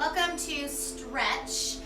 Welcome to stretch.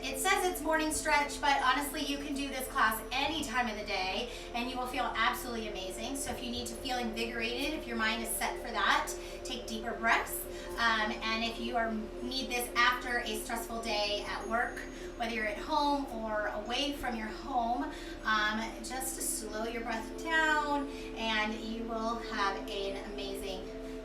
It says it's morning stretch, but honestly you can do this class any time of the day and you will feel absolutely amazing. So if you need to feel invigorated, if your mind is set for that, take deeper breaths. And if you need this after a stressful day at work, whether you're at home or away from your home, just to slow your breath down and you will have an amazing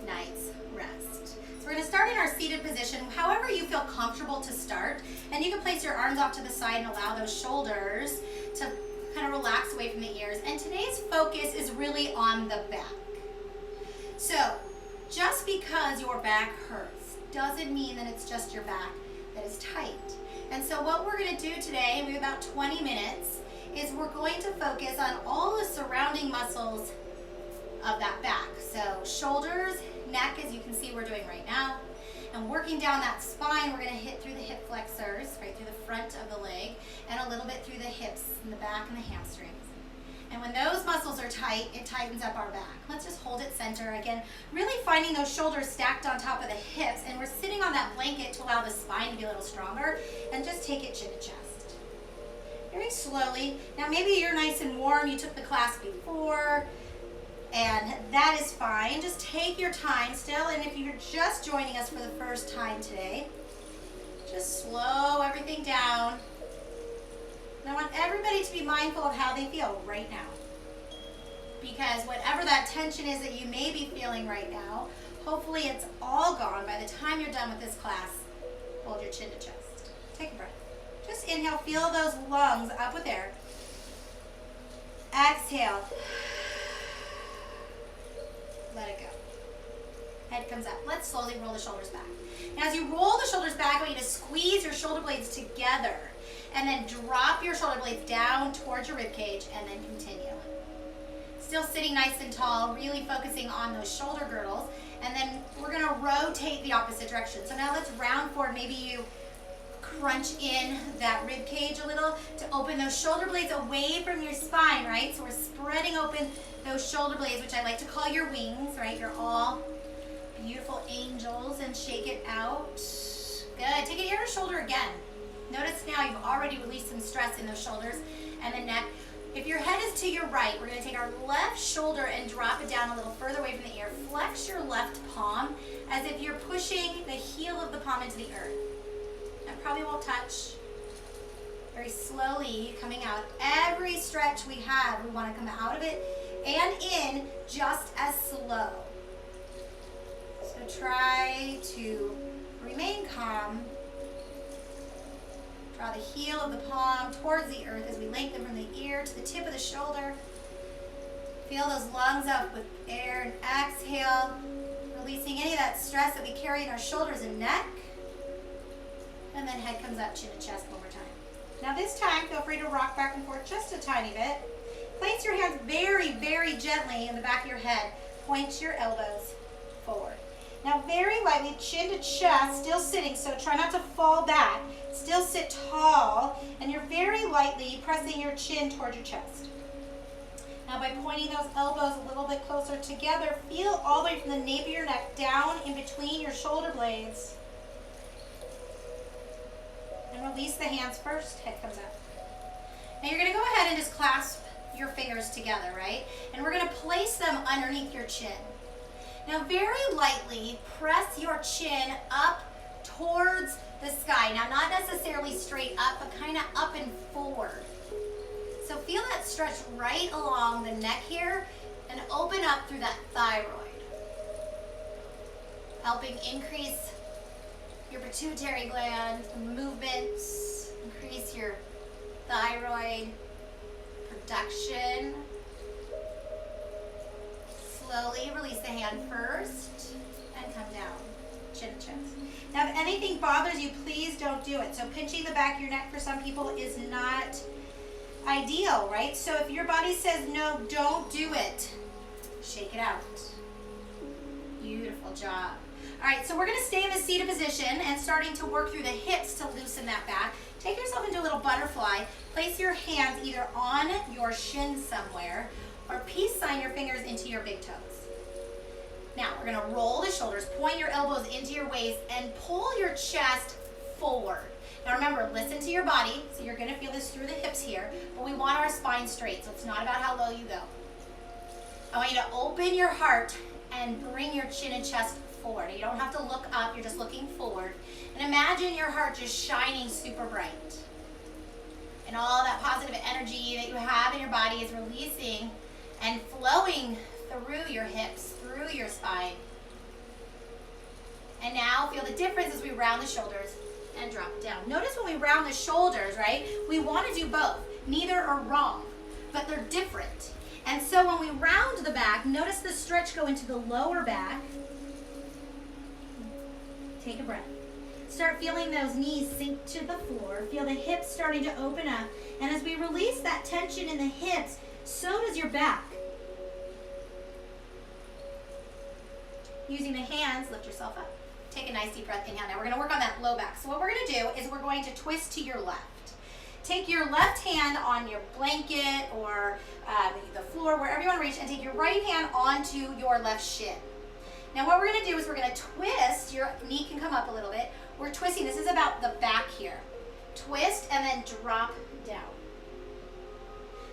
night's rest. So we're going to start in our seated position, however you feel comfortable to start. And you can place your arms off to the side and allow those shoulders to kind of relax away from the ears. And today's focus is really on the back. So just because your back hurts doesn't mean that it's just your back that is tight. And so what we're going to do today, we have about 20 minutes, is we're going to focus on all the surrounding muscles of that back. So shoulders, neck, as you can see we're doing right now, and working down that spine, we're going to hit through the hip flexors, right through the front of the leg, and a little bit through the hips and the back and the hamstrings. And when those muscles are tight, it tightens up our back. Let's just hold it center. Again, really finding those shoulders stacked on top of the hips, and we're sitting on that blanket to allow the spine to be a little stronger, and just take it chin to chest. Very slowly. Now maybe you're nice and warm, you took the class before, and that is fine. Just take your time still, and if you're just joining us for the first time today, just slow everything down. And I want everybody to be mindful of how they feel right now. Because whatever that tension is that you may be feeling right now, hopefully it's all gone by the time you're done with this class. Hold your chin to chest. Take a breath. Just inhale, feel those lungs up with air. Exhale. Let it go. Head comes up. Let's slowly roll the shoulders back. Now as you roll the shoulders back, I want you to squeeze your shoulder blades together and then drop your shoulder blades down towards your rib cage and then continue. Still sitting nice and tall, really focusing on those shoulder girdles, and then we're going to rotate the opposite direction. So now let's round forward. Maybe you crunch in that rib cage a little to open those shoulder blades away from your spine, right? So we're spreading open those shoulder blades, which I like to call your wings, right? You're all beautiful angels, and shake it out. Good. Take an inner shoulder again. Notice now you've already released some stress in those shoulders and the neck. If your head is to your right, we're going to take our left shoulder and drop it down a little further away from the ear. Flex your left palm as if you're pushing the heel of the palm into the earth. That probably won't touch. Very slowly coming out. Every stretch we have, we want to come out of it and in just as slow. So try to remain calm. Draw the heel of the palm towards the earth as we lengthen from the ear to the tip of the shoulder. Feel those lungs up with air and exhale, releasing any of that stress that we carry in our shoulders and neck. And then head comes up, chin to chest one more time. Now this time, feel free to rock back and forth just a tiny bit. Place your hands very, very gently in the back of your head. Point your elbows forward. Now very lightly, chin to chest, still sitting, so try not to fall back. Still sit tall, and you're very lightly pressing your chin towards your chest. Now by pointing those elbows a little bit closer together, feel all the way from the nape of your neck down in between your shoulder blades. And release the hands first, head comes up. Now you're going to go ahead and just clasp your fingers together, right? And we're going to place them underneath your chin. Now very lightly press your chin up towards the sky. Now not necessarily straight up, but kind of up and forward. So feel that stretch right along the neck here and open up through that thyroid. Helping increase your pituitary gland movements, increase your thyroid production. Slowly release the hand first and come down, chin to chest. Now if anything bothers you, please don't do it. So pinching the back of your neck for some people is not ideal, right? So if your body says no, don't do it. Shake it out. Beautiful job. All right, so we're going to stay in the seated position and starting to work through the hips to loosen that back. Take yourself into a little butterfly. Place your hands either on your shin somewhere or peace sign your fingers into your big toes. Now we're gonna roll the shoulders, point your elbows into your waist, and pull your chest forward. Now remember, listen to your body. So you're gonna feel this through the hips here, but we want our spine straight, so it's not about how low you go. I want you to open your heart and bring your chin and chest forward. You don't have to look up, you're just looking forward. And imagine your heart just shining super bright. And all that positive energy that you have in your body is releasing and flowing through your hips, through your spine. And now feel the difference as we round the shoulders and drop down. Notice when we round the shoulders, right? We want to do both. Neither are wrong, but they're different. And so when we round the back, notice the stretch go into the lower back. Take a breath. Start feeling those knees sink to the floor. Feel the hips starting to open up. And as we release that tension in the hips, so does your back. Using the hands, lift yourself up. Take a nice deep breath. Inhale. Now we're going to work on that low back. So what we're going to do is we're going to twist to your left. Take your left hand on your blanket or the floor, wherever you want to reach, and take your right hand onto your left shin. Now what we're going to do is we're going to twist. Your knee can come up a little bit. We're twisting. This is about the back here. Twist and then drop down.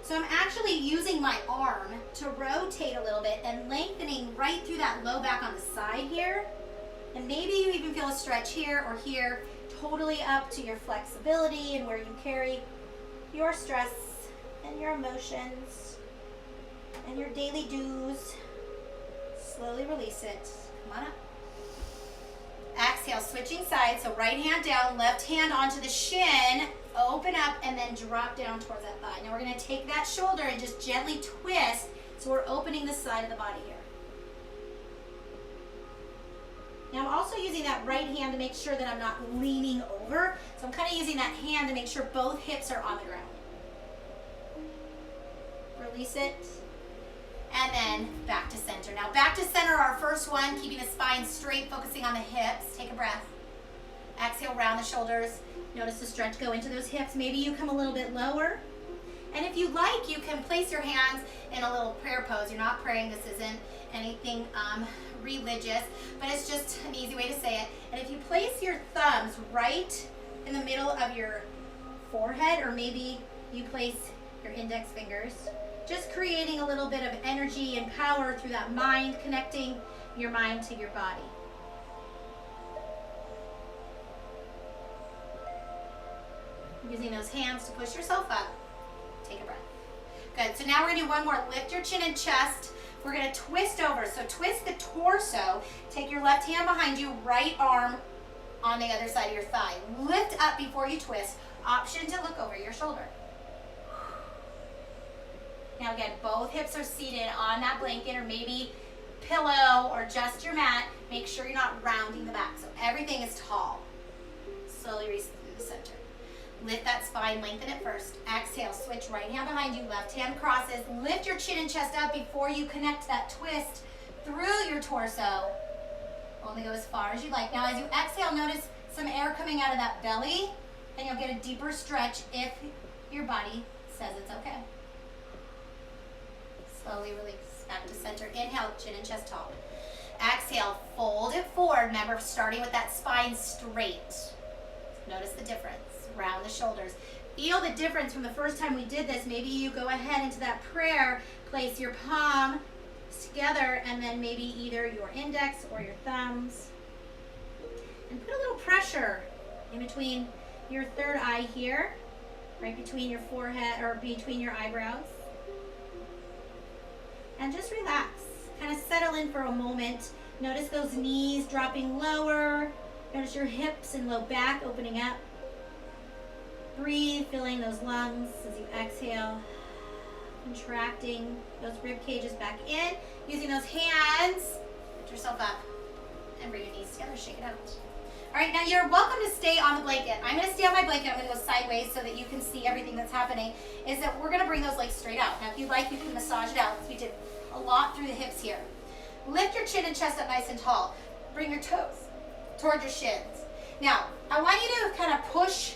So I'm actually using my arm to rotate a little bit and lengthening right through that low back on the side here. And maybe you even feel a stretch here or here, totally up to your flexibility and where you carry your stress and your emotions and your daily dues. Slowly release it. Come on up. Exhale, switching sides. So right hand down, left hand onto the shin. Open up and then drop down towards that thigh. Now we're going to take that shoulder and just gently twist. So we're opening the side of the body here. Now I'm also using that right hand to make sure that I'm not leaning over. So I'm kind of using that hand to make sure both hips are on the ground. Release it. And then back to center. Now back to center, our first one, keeping the spine straight, focusing on the hips. Take a breath. Exhale, round the shoulders. Notice the stretch go into those hips. Maybe you come a little bit lower. And if you like, you can place your hands in a little prayer pose. You're not praying. This isn't anything religious, but it's just an easy way to say it. And if you place your thumbs right in the middle of your forehead, or maybe you place your index fingers, just creating a little bit of energy and power through that mind, connecting your mind to your body. Using those hands to push yourself up. Take a breath. Good. So now we're going to do one more. Lift your chin and chest. We're going to twist over. So twist the torso. Take your left hand behind you, right arm on the other side of your thigh. Lift up before you twist. Option to look over your shoulder. Now again, both hips are seated on that blanket or maybe pillow or just your mat. Make sure you're not rounding the back. So everything is tall. Slowly release through the center. Lift that spine, lengthen it first. Exhale, switch right hand behind you, left hand crosses. Lift your chin and chest up before you connect that twist through your torso. Only go as far as you like. Now as you exhale, notice some air coming out of that belly, and you'll get a deeper stretch if your body says it's okay. Slowly release, back to center. Inhale, chin and chest tall. Exhale, fold it forward. Remember, starting with that spine straight. Notice the difference. Round the shoulders. Feel the difference from the first time we did this. Maybe you go ahead into that prayer, place your palm together, and then maybe either your index or your thumbs. And put a little pressure in between your third eye here, right between your forehead or between your eyebrows. And just relax. Kind of settle in for a moment. Notice those knees dropping lower. Notice your hips and low back opening up. Breathe, filling those lungs as you exhale. Contracting those rib cages back in. Using those hands, lift yourself up and bring your knees together, shake it out. All right, now you're welcome to stay on the blanket. I'm gonna stay on my blanket. I'm gonna go sideways so that you can see everything that's happening. Is that we're gonna bring those legs straight out. Now if you like, you can massage it out, because we did a lot through the hips here. Lift your chin and chest up nice and tall. Bring your toes towards your shins. Now, I want you to kind of push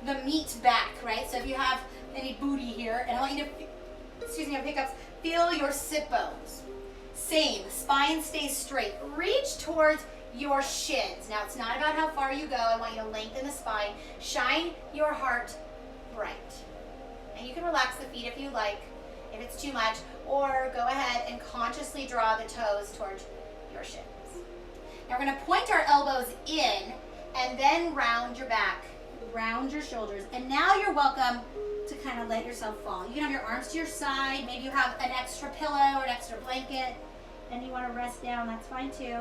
the meat back, right? So if you have any booty here, and I want you to, have hiccups, feel your sit bones. Same, spine stays straight. Reach towards your shins. Now it's not about how far you go. I want you to lengthen the spine. Shine your heart bright. And you can relax the feet if you like, if it's too much, or go ahead and consciously draw the toes towards your shins. Now we're going to point our elbows in and then round your back, round your shoulders. And now you're welcome to kind of let yourself fall. You can have your arms to your side. Maybe you have an extra pillow or an extra blanket and you want to rest down. That's fine too.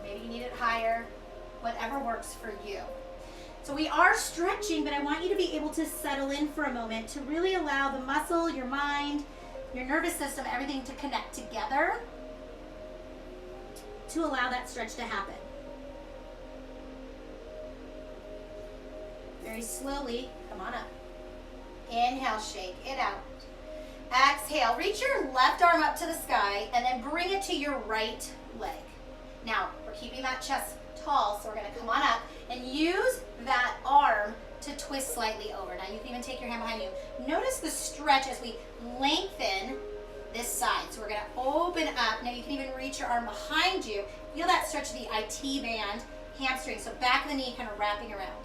Maybe you need it higher. Whatever works for you. So we are stretching, but I want you to be able to settle in for a moment to really allow the muscle, your mind, your nervous system, everything to connect together to allow that stretch to happen. Very slowly, come on up. Inhale, shake it out. Exhale, reach your left arm up to the sky and then bring it to your right leg. Now, we're keeping that chest tall, so we're gonna come on up and use that arm to twist slightly over. Now, you can even take your hand behind you. Notice the stretch as we lengthen this side. So we're gonna open up. Now, you can even reach your arm behind you. Feel that stretch of the IT band, hamstring. So back of the knee kind of wrapping around.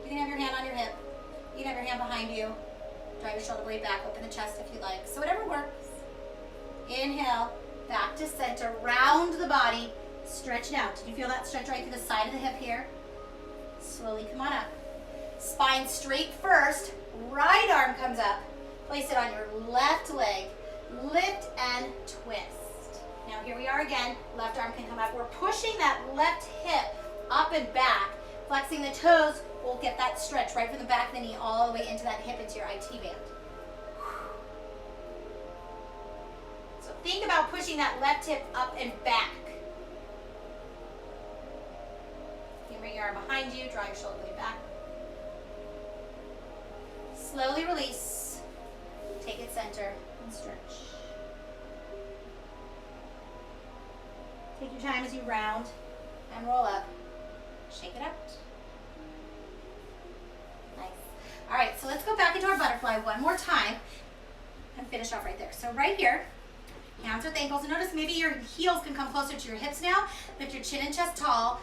You can have your hand on your hip. You can have your hand behind you. Drive your shoulder blade back, open the chest if you like. So whatever works. Inhale, back to center, round the body, stretch it out. Did you feel that stretch right through the side of the hip here? Slowly come on up. Spine straight first, right arm comes up. Place it on your left leg. Lift and twist. Now here we are again. Left arm can come up. We're pushing that left hip up and back. Flexing the toes, we'll get that stretch right from the back of the knee all the way into that hip, into your IT band. So think about pushing that left hip up and back. You bring your arm behind you, draw your shoulder blade back. Slowly release. Take it center and stretch. Take your time as you round and roll up. Shake it out. Nice. All right, so let's go back into our butterfly one more time and finish off right there. So right here, hands with ankles. And notice maybe your heels can come closer to your hips now. Lift your chin and chest tall.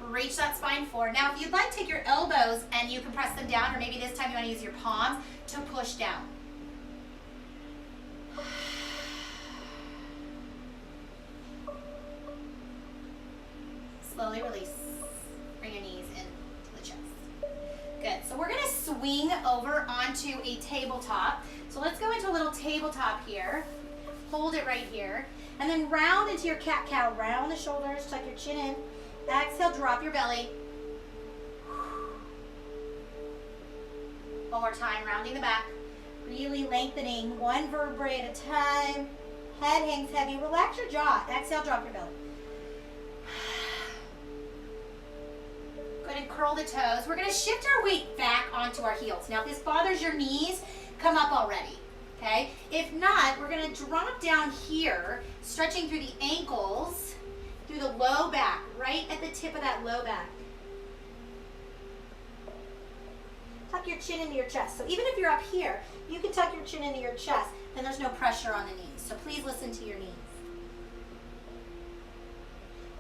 Reach that spine forward. Now, if you'd like, take your elbows and you can press them down, or maybe this time you want to use your palms to push down. Slowly release. Bring your knees into the chest. Good. So we're going to swing over onto a tabletop. So let's go into a little tabletop here. Hold it right here. And then round into your cat-cow. Round the shoulders, tuck your chin in. Exhale, drop your belly. One more time, rounding the back. Really lengthening one vertebrae at a time. Head hangs heavy. Relax your jaw. Exhale, drop your belly. Go ahead and curl the toes. We're going to shift our weight back onto our heels. Now, if this bothers your knees, come up already. Okay? If not, we're going to drop down here, stretching through the ankles, through the low back, right at the tip of that low back. Tuck your chin into your chest. So even if you're up here, you can tuck your chin into your chest, then there's no pressure on the knees. So please listen to your knees.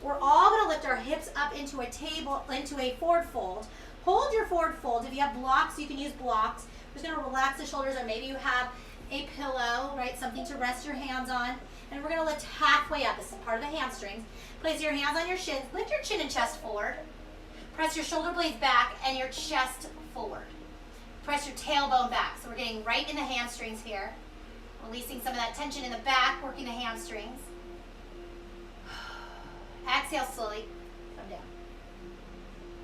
We're all going to lift our hips up into a forward fold. Hold your forward fold. If you have blocks, you can use blocks. We're just going to relax the shoulders, or maybe you have a pillow, right? Something to rest your hands on. And we're going to lift halfway up. This is part of the hamstrings. Place your hands on your shins. Lift your chin and chest forward. Press your shoulder blades back and your chest forward. Press your tailbone back. So we're getting right in the hamstrings here. Releasing some of that tension in the back, working the hamstrings. Exhale slowly. Come down.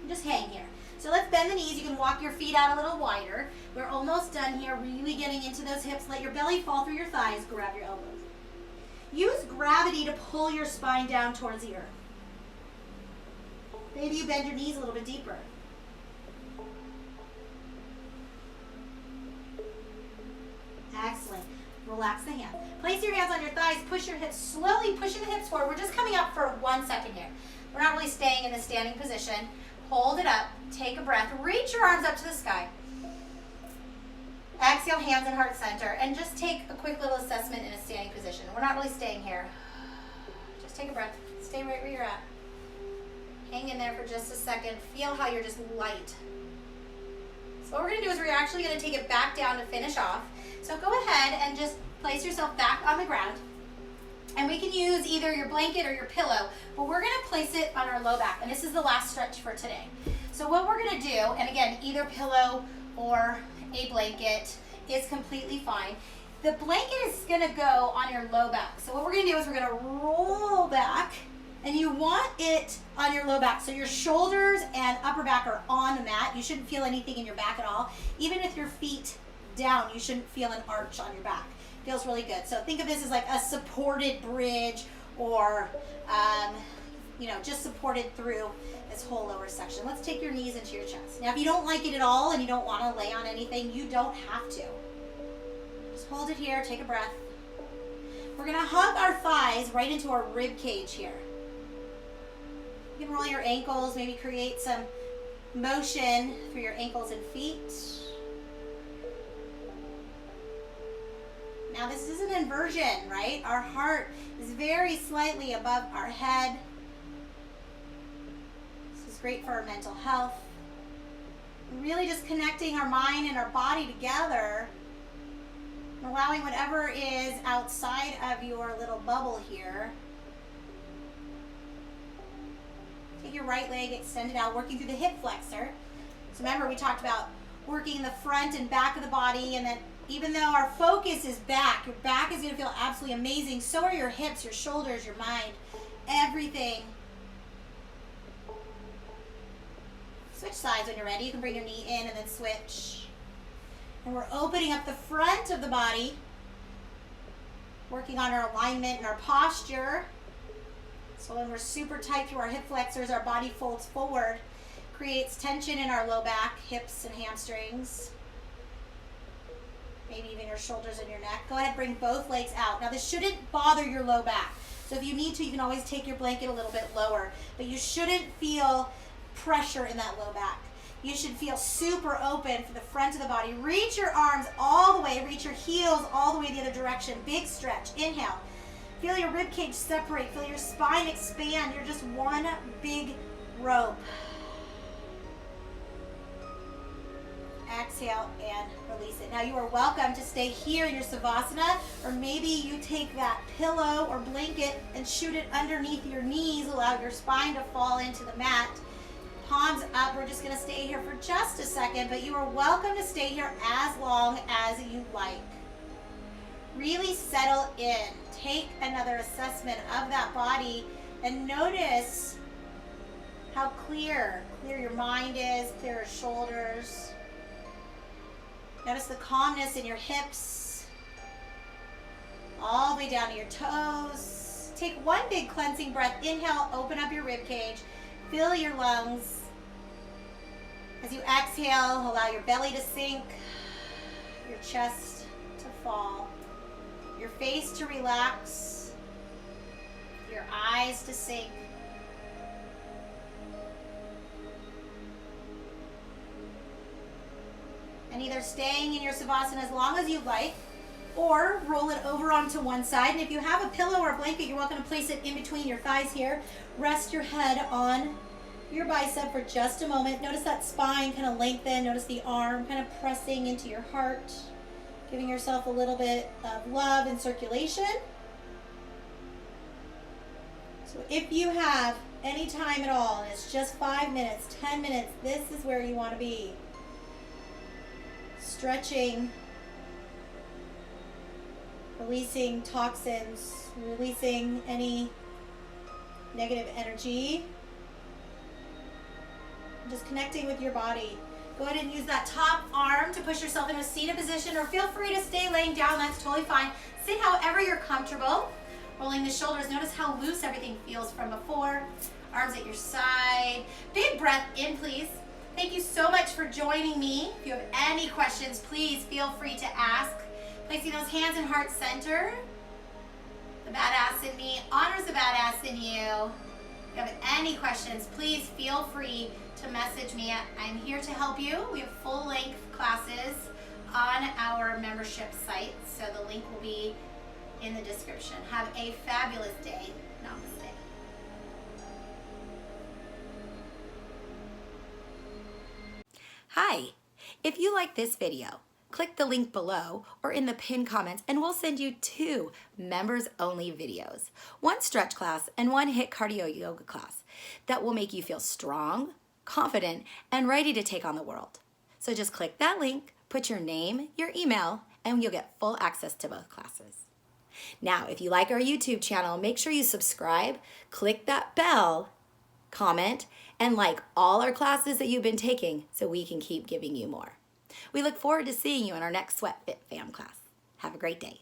And just hang here. So let's bend the knees. You can walk your feet out a little wider. We're almost done here. Really getting into those hips. Let your belly fall through your thighs. Grab your elbows. Use gravity to pull your spine down towards the earth. Maybe you bend your knees a little bit deeper. Excellent. Relax the hand. Place your hands on your thighs. Push your hips, slowly pushing the hips forward. We're just coming up for 1 second here. We're not really staying in the standing position. Hold it up. Take a breath. Reach your arms up to the sky. Exhale, hands in heart center, and just take a quick little assessment in a standing position. We're not really staying here. Just take a breath. Stay right where you're at. Hang in there for just a second. Feel how you're just light. So what we're going to do is we're actually going to take it back down to finish off. So go ahead and just place yourself back on the ground. And we can use either your blanket or your pillow, but we're going to place it on our low back. And this is the last stretch for today. So what we're going to do, and again, either pillow or a blanket is completely fine. The blanket is going to go on your low back. So what we're going to do is we're going to roll back, and you want it on your low back. So your shoulders and upper back are on the mat. You shouldn't feel anything in your back at all. Even with your feet down, you shouldn't feel an arch on your back. Feels really good. So think of this as like a supported bridge, or just supported through this whole lower section. Let's take your knees into your chest. Now if you don't like it at all and you don't want to lay on anything, you don't have to. Just hold it here, take a breath. We're going to hug our thighs right into our rib cage here. You can roll your ankles, maybe create some motion for your ankles and feet. Now this is an inversion, right? Our heart is very slightly above our head. This is great for our mental health. Really just connecting our mind and our body together, and allowing whatever is outside of your little bubble here. Take your right leg, extend it out, working through the hip flexor. So remember, we talked about working the front and back of the body, and then even though our focus is back, your back is going to feel absolutely amazing. So are your hips, your shoulders, your mind, everything. Switch sides when you're ready. You can bring your knee in and then switch. And we're opening up the front of the body, working on our alignment and our posture. So when we're super tight through our hip flexors, our body folds forward, creates tension in our low back, hips and hamstrings. Maybe even your shoulders and your neck. Go ahead, bring both legs out. Now this shouldn't bother your low back. So if you need to, you can always take your blanket a little bit lower. But you shouldn't feel pressure in that low back. You should feel super open for the front of the body. Reach your arms all the way. Reach your heels all the way the other direction. Big stretch. Inhale. Feel your rib cage separate. Feel your spine expand. You're just one big rope. Exhale and release it. Now you are welcome to stay here in your Savasana, or maybe you take that pillow or blanket and shoot it underneath your knees. Allow your spine to fall into the mat. Palms up. We're just going to stay here for just a second, but you are welcome to stay here as long as you like. Really settle in. Take another assessment of that body and notice how clear your mind is, clear your shoulders. Notice the calmness in your hips, all the way down to your toes. Take one big cleansing breath. Inhale, open up your rib cage, fill your lungs. As you exhale, allow your belly to sink, your chest to fall, your face to relax, your eyes to sink. And either staying in your Savasana as long as you like, or roll it over onto one side. And if you have a pillow or a blanket, you're welcome to place it in between your thighs here. Rest your head on your bicep for just a moment. Notice that spine kind of lengthen. Notice the arm kind of pressing into your heart, giving yourself a little bit of love and circulation. So if you have any time at all, and it's just 5 minutes, 10 minutes, this is where you want to be. Stretching, releasing toxins, releasing any negative energy, just connecting with your body. Go ahead and use that top arm to push yourself into a seated position, or feel free to stay laying down. That's totally fine. Sit however you're comfortable. Rolling the shoulders. Notice how loose everything feels from before. Arms at your side. Big breath in, please. Thank you so much for joining me. If you have any questions, please feel free to ask. Placing those hands in heart center. The badass in me honors the badass in you. If you have any questions, please feel free to message me. I'm here to help you. We have full-length classes on our membership site. So the link will be in the description. Have a fabulous day. Namaste. Hi, if you like this video, click the link below or in the pinned comments and we'll send you 2 members only videos, 1 stretch class and 1 HIIT cardio yoga class that will make you feel strong, confident, and ready to take on the world. So just click that link, put your name, your email, and you'll get full access to both classes. Now, if you like our YouTube channel, make sure you subscribe, click that bell, comment, and like all our classes that you've been taking so we can keep giving you more. We look forward to seeing you in our next Sweat Fit Fam class. Have a great day.